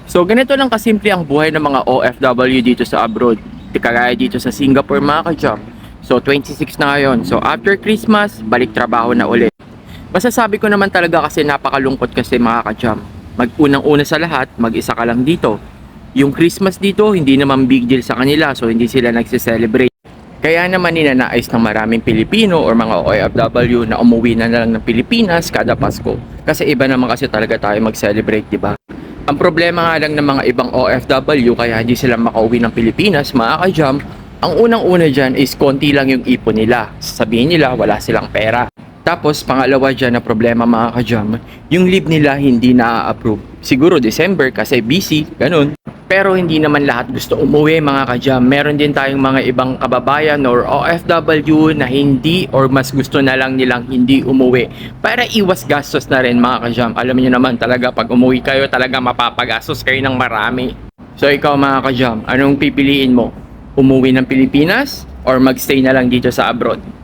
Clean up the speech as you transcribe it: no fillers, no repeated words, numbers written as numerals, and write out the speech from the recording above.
So ganito lang kasimple ang buhay ng mga OFW dito sa abroad. Kagaya dito sa Singapore mga ka-jam. So 26 na ngayon. So after Christmas, balik trabaho na ulit. Masasabi ko naman talaga kasi napakalungkot kasi mga ka-jam. Mag-unang-una sa lahat, mag-isa ka lang dito. Yung Christmas dito, hindi naman big deal sa kanila, so hindi sila nagse-celebrate. Kaya naman ninanais ng maraming Pilipino or mga OFW na umuwi na lang ng Pilipinas kada Pasko. Kasi iba naman kasi talaga tayo mag-celebrate, di ba? Ang problema nga lang ng mga ibang OFW kaya hindi sila makauwi ng Pilipinas, mga ka-jam, ang unang-una dyan is konti lang yung ipon nila. Sabihin nila wala silang pera. Tapos pangalawa dyan na problema mga ka-jam, yung leave nila hindi na-approve. Siguro December kasi busy, ganun. Pero hindi naman lahat gusto umuwi mga ka-jam. Meron din tayong mga ibang kababayan or OFW na hindi or mas gusto na lang nilang hindi umuwi para iwas gastos na rin mga ka-jam. Alam niyo naman talaga pag umuwi kayo talaga mapapagastos kayo ng marami. So ikaw mga ka-jam, anong pipiliin mo? Umuwi ng Pilipinas or magstay na lang dito sa abroad?